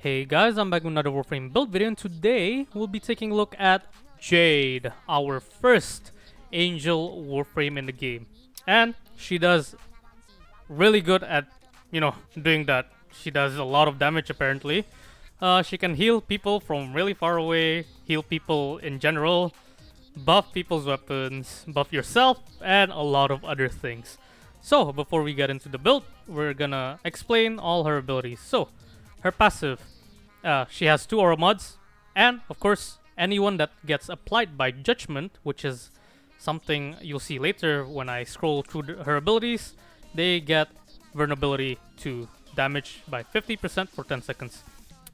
Hey guys, I'm back with another Warframe build video, and today we'll be taking a look at Jade, our first angel Warframe in the game. And she does really good at, doing that. She does a lot of damage apparently. She can heal people from really far away, heal people in general, buff people's weapons, buff yourself, and a lot of other things. So, before we get into the build, we're gonna explain all her abilities. So, her passive, she has 2 aura mods, and of course, anyone that gets applied by judgment, which is something you'll see later when I scroll through her abilities, they get vulnerability to damage by 50% for 10 seconds.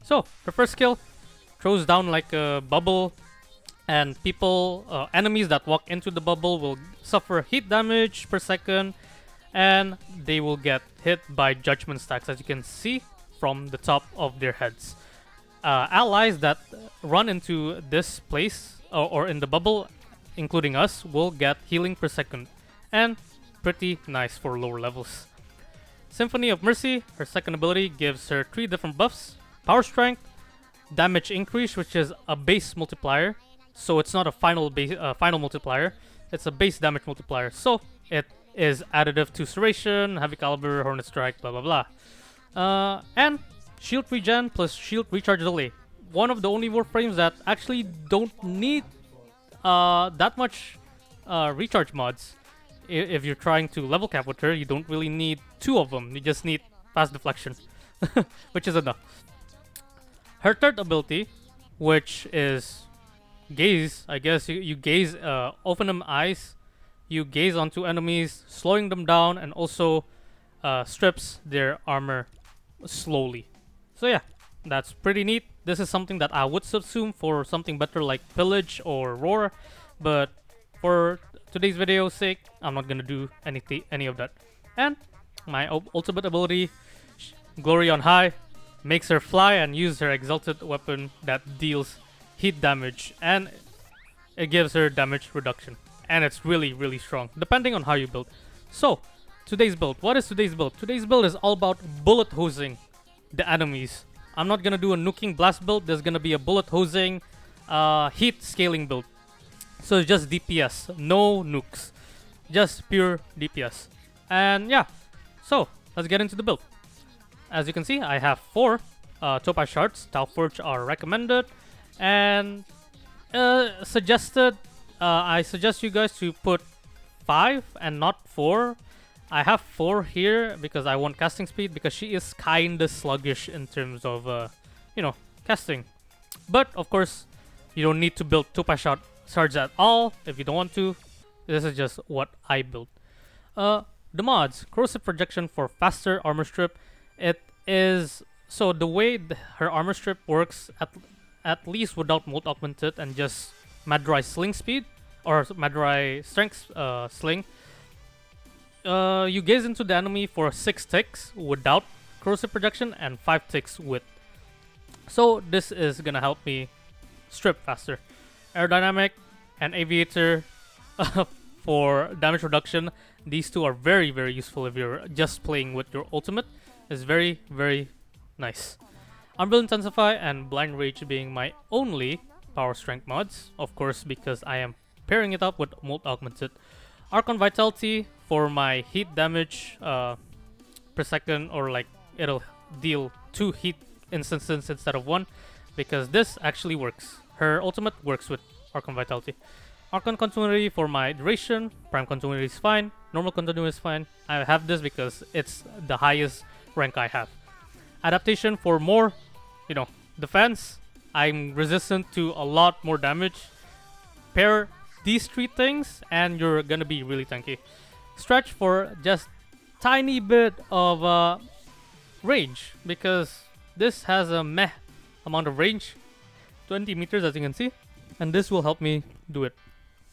So, her first skill throws down like a bubble, and enemies that walk into the bubble will suffer heat damage per second, and they will get hit by judgment stacks, as you can see from the top of their heads. Allies that run into this place or in the bubble, including us, will get healing per second, and pretty nice for lower levels. Symphony of Mercy, her second ability, gives her 3 different buffs: power strength, damage increase, which is a base multiplier, so it's not a final multiplier, it's a base damage multiplier, so it is additive to Serration, Heavy Caliber, Hornet Strike, blah blah blah. And shield regen plus shield recharge delay. One of the only Warframes that actually don't need that much recharge mods. If you're trying to level cap with her, you don't really need 2 of them. You just need fast deflection, which is enough. Her third ability, which is gaze, I guess you gaze, open them eyes. You gaze onto enemies, slowing them down, and also strips their armor slowly. So yeah, that's pretty neat. This is something that I would subsume for something better like Pillage or Roar, but for today's video's sake, I'm not gonna do any of that. And my ultimate ability, Glory on High, makes her fly and use her exalted weapon that deals heat damage, and it gives her damage reduction. And it's really strong, depending on how you build. So, today's build. What is today's build? Today's build is all about bullet hosing the enemies. I'm not gonna do a nuking blast build. There's gonna be a bullet hosing, heat scaling build. So it's just DPS, no nukes, just pure DPS. And yeah, so let's get into the build. As you can see, I have 4 topaz shards. Talforge are recommended, and suggested. I suggest you guys to put 5 and not 4. I have 4 here because I want casting speed, because she is kinda sluggish in terms of casting. But of course, you don't need to build topaz shards at all if you don't want to. This is just what I built. The mods: corrosive projection for faster armor strip. It is so the way her armor strip works, at least without mold augmented and just Madrai sling speed or Madrai strength sling. You gaze into the enemy for 6 ticks without corrosive projection and 5 ticks with. So this is gonna help me strip faster. Aerodynamic and Aviator for damage reduction. These 2 are very useful if you're just playing with your ultimate. It's very nice. Unreal Intensify and Blind Rage being my only power strength mods, of course, because I am pairing it up with mold augmented. Archon Vitality for my heat damage per second, or like it'll deal 2 heat instances instead of 1, because this actually works. Her ultimate works with Archon Vitality. Archon Continuity for my duration. Prime Continuity is fine. Normal Continuity is fine. I have this because it's the highest rank I have. Adaptation for more, defense. I'm resistant to a lot more damage. Pair these 3 things and you're gonna be really tanky. Stretch for just tiny bit of range, because this has a meh amount of range, 20 meters as you can see, and this will help me do it.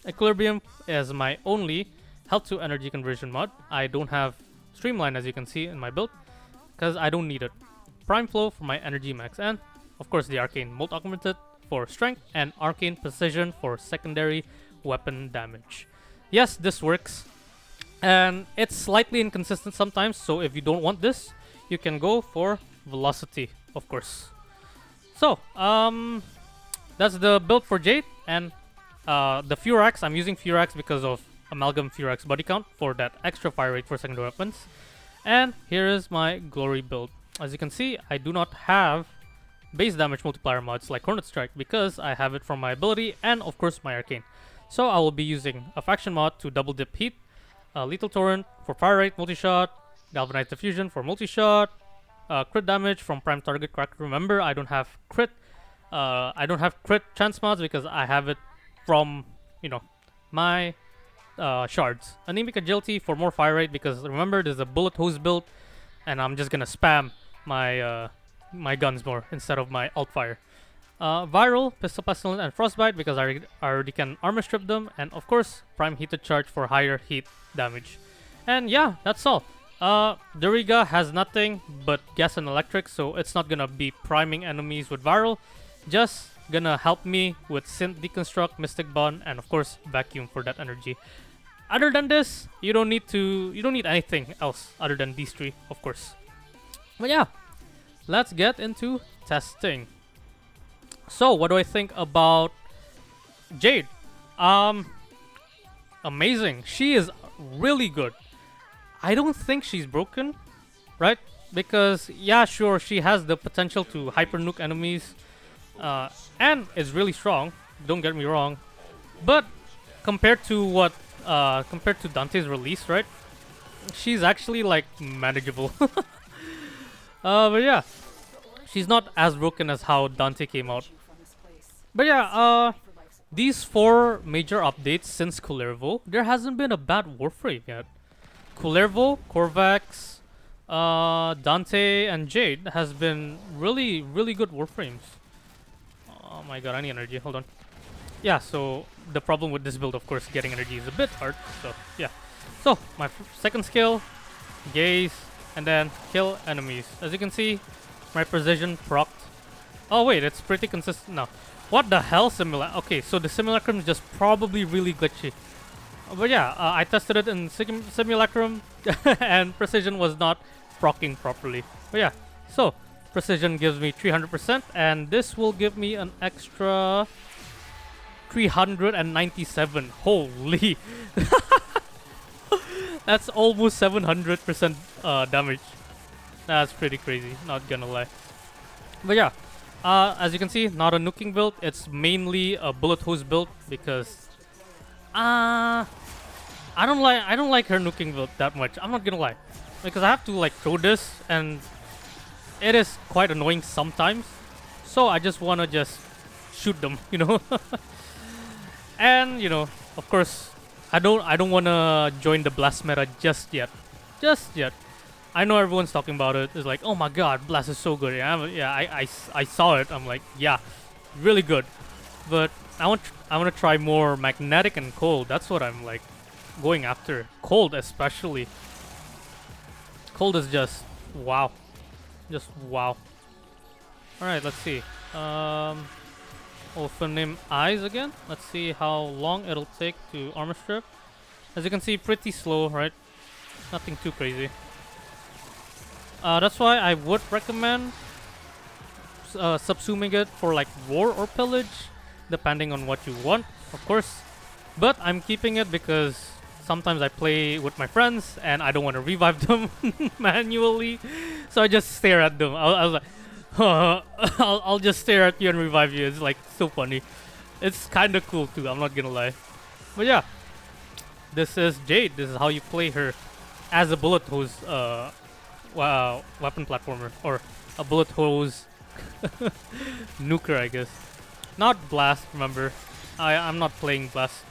Equilibrium is my only health to energy conversion mod. I don't have Streamline, as you can see in my build, because I don't need it. Prime Flow for my energy max, and of course the Arcane Mold Augmented for strength, and Arcane Precision for secondary weapon damage. Yes, this works, and it's slightly inconsistent sometimes, so if you don't want this, you can go for Velocity, of course. So, that's the build for Jade, and the Furax. I'm using Furax because of Amalgam Furax body count for that extra fire rate for secondary weapons. And here is my glory build. As you can see, I do not have base damage multiplier mods like Hornet Strike because I have it from my ability and of course my arcane. So I will be using a faction mod to double dip heat, lethal torrent for fire rate multi-shot, galvanized diffusion for multi-shot, crit damage from prime target crack. Remember, I don't have crit. I don't have crit chance mods because I have it from my shards. Anemic agility for more fire rate because remember there's a bullet hose build, and I'm just gonna spam my my guns more instead of my alt fire. Viral, pistol pestilence, and frostbite because I already can armor strip them, and of course prime heated charge for higher heat damage. And yeah, that's all. Duriga has nothing but gas and electric, so it's not gonna be priming enemies with viral. Just gonna help me with synth deconstruct, mystic bond, and of course vacuum for that energy. Other than this, you don't need anything else other than these three, of course. But yeah, let's get into testing. So what do I think about Jade? Amazing. She is really good. I don't think she's broken, right? Because yeah, sure, she has the potential to hyper nuke enemies, and is really strong. Don't get me wrong, but compared to Dante's release, right? She's actually like manageable. But yeah, she's not as broken as how Dante came out. But yeah, these 4 major updates since Kullervo, there hasn't been a bad Warframe yet. Kullervo, Korvax, Dante, and Jade has been really, really good Warframes. Oh my god, I need energy. Hold on. Yeah, so the problem with this build, of course, getting energy is a bit hard. So yeah. So my second skill, gaze, and then kill enemies. As you can see, my precision procced. Oh wait, it's pretty consistent now. What the hell, Okay, so the simulacrum is just probably really glitchy. But yeah, I tested it in simulacrum, and precision was not proccing properly. But yeah, so precision gives me 300%, and this will give me an extra 397. Holy! That's almost 700% damage. That's pretty crazy, not gonna lie. But yeah, as you can see, not a nuking build. It's mainly a bullet hose build because I don't like her nuking build that much. I'm not gonna lie, because I have to like throw this, and it is quite annoying sometimes. So I just wanna just shoot them, And of course, I don't wanna join the blast meta just yet. I know everyone's talking about it. It's like, oh my god, blast is so good. I saw it. I'm like, yeah, really good. But I want to try more magnetic and cold. That's what I'm like going after. Cold especially. Cold is just wow. Just wow. Alright, let's see. Open him eyes again. Let's see how long it'll take to armor strip. As you can see, pretty slow, right? Nothing too crazy. That's why I would recommend subsuming it for like war or pillage, depending on what you want, of course. But I'm keeping it because sometimes I play with my friends and I don't want to revive them manually, so I just stare at them. I was like, I'll just stare at you and revive you. It's like so funny. It's kind of cool too. I'm not gonna lie. But yeah, this is Jade. This is how you play her as a bullet hose weapon platformer, or a bullet hose nuker, I guess. Not blast. Remember, I'm not playing blast.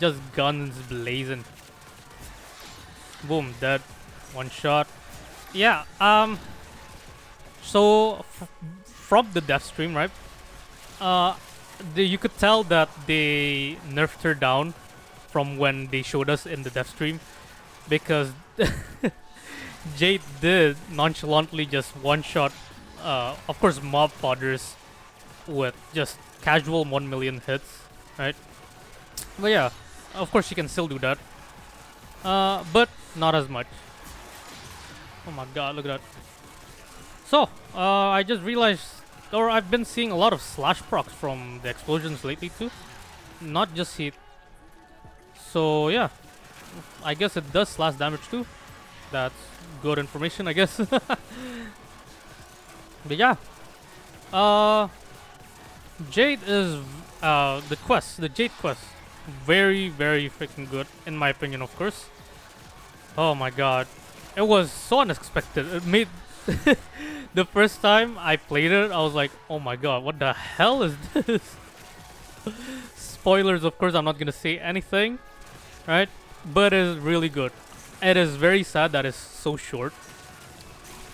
Just guns blazing. Boom, dead. One shot. Yeah. So from the death stream, right? You could tell that they nerfed her down from when they showed us in the death stream, because Jade did nonchalantly just one shot, of course, mob fodders with just casual 1 million hits, right? But yeah, of course she can still do that, but not as much. Oh my god, look at that. So, I just realized or I've been seeing a lot of slash procs from the explosions lately too, not just heat. So yeah, I guess it does slash damage too. That's good information, I guess. But yeah, Jade is the Jade quest, very freaking good in my opinion, of course. Oh my god, it was so unexpected. It made the first time I played it, I was like, oh my god, what the hell is this? Spoilers, of course, I'm not gonna say anything, right? But it is really good. It is very sad that it's so short.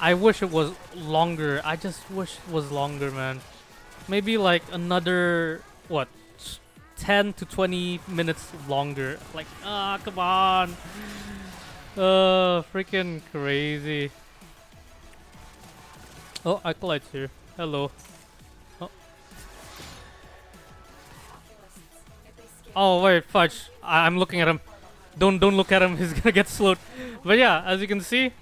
I wish it was longer. I just wish it was longer, man. Maybe like another, what, 10 to 20 minutes longer. Like, come on. Freaking crazy. Oh, Acolyte's here. Hello. Oh. Oh wait, fudge. I'm looking at him. Don't look at him. He's gonna get slowed. But yeah, as you can see,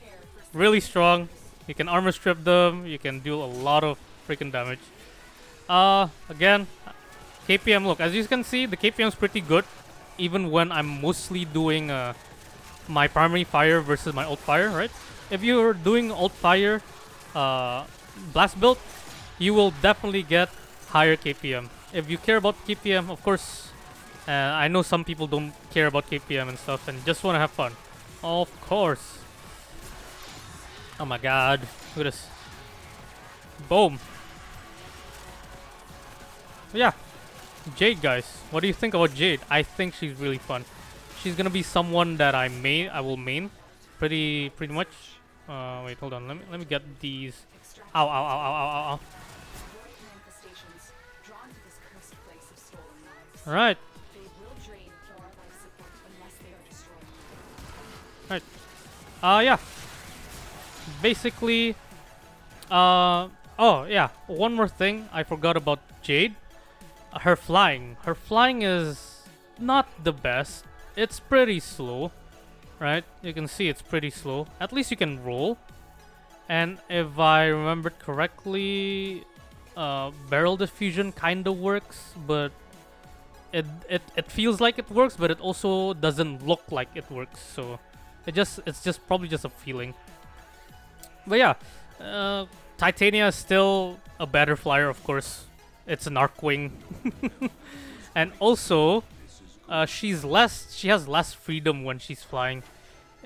really strong. You can armor strip them. You can do a lot of freaking damage. Again, KPM. Look, as you can see, the KPM is pretty good, even when I'm mostly doing my primary fire versus my ult fire. Right? If you're doing ult fire, blast build, you will definitely get higher KPM. If you care about KPM, of course. I know some people don't care about KPM and stuff and just want to have fun. Of course. Oh my god. Look at this. Boom. Yeah. Jade, guys. What do you think about Jade? I think she's really fun. She's gonna be someone that I will main pretty much. Wait, hold on. Let me get these. Ow, ow, ow, ow, ow, ow. Alright. Right. Yeah. Basically, oh yeah, one more thing I forgot about Jade. Her flying. Her flying is not the best. It's pretty slow, right? You can see it's pretty slow. At least you can roll. And if I remembered correctly, barrel diffusion kind of works, but it feels like it works, but it also doesn't look like it works. So it's just probably just a feeling. But yeah, Titania is still a better flyer, of course. It's an arc wing, and also she has less freedom when she's flying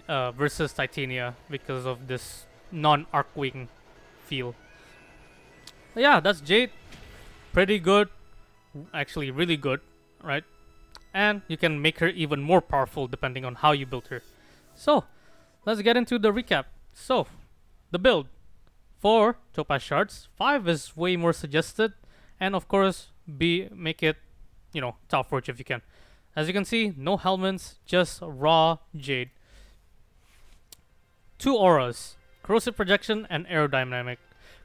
versus Titania because of this non-arc wing feel. But yeah, that's Jade. Pretty good, actually really good, right? And you can make her even more powerful depending on how you build her. So, let's get into the recap. So, the build for Topaz Shards, 5 is way more suggested, and of course, make it, top forge if you can. As you can see, no helmets, just raw Jade. 2 auras, corrosive projection and aerodynamic.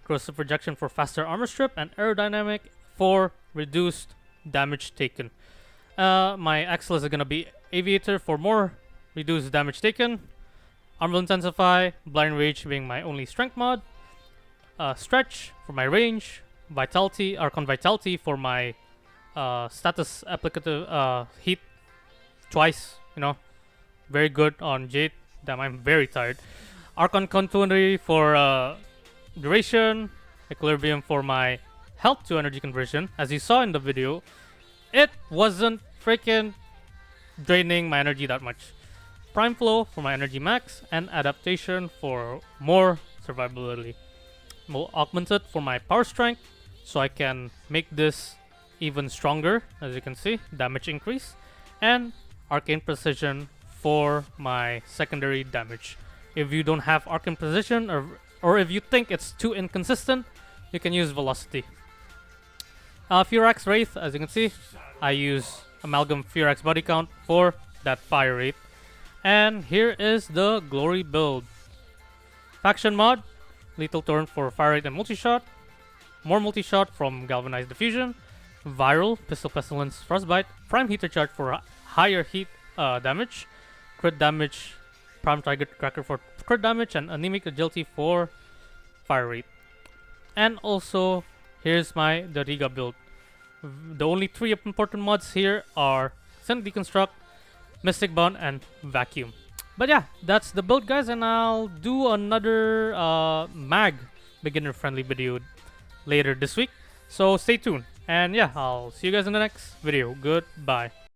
Corrosive projection for faster armor strip, and aerodynamic for reduced damage taken. My Axel is gonna be Aviator for more reduced damage taken. Armor Intensify, Blind Rage being my only strength mod. Stretch for my range. Vitality, Archon Vitality for my status applicative heat twice, very good on Jade. Damn, I'm very tired. Archon Continuity for duration. Equilibrium for my health to energy conversion. As you saw in the video, it wasn't freaking draining my energy that much. Prime Flow for my energy max, and Adaptation for more survivability. Augmented for my power strength, so I can make this even stronger, as you can see, damage increase. And Arcane Precision for my secondary damage. If you don't have Arcane Precision, or if you think it's too inconsistent, you can use Velocity. Furax Wraith, as you can see, I use Amalgam Furax Body Count for that fire rate. And here is the Glory build. Faction mod, Lethal Torrent for fire rate and multi-shot. More multi-shot from Galvanized Diffusion. Viral, Pistol Pestilence, Frostbite. Prime Heater Charge for higher heat damage. Crit damage, Prime Target Cracker for crit damage. And Anemic Agility for fire rate. And also, here's the Riga build. The only 3 important mods here are Send Deconstruct, Mystic Bond, and Vacuum. But yeah, that's the build, guys, and I'll do another mag beginner friendly video later this week. So stay tuned. And yeah, I'll see you guys in the next video. Goodbye.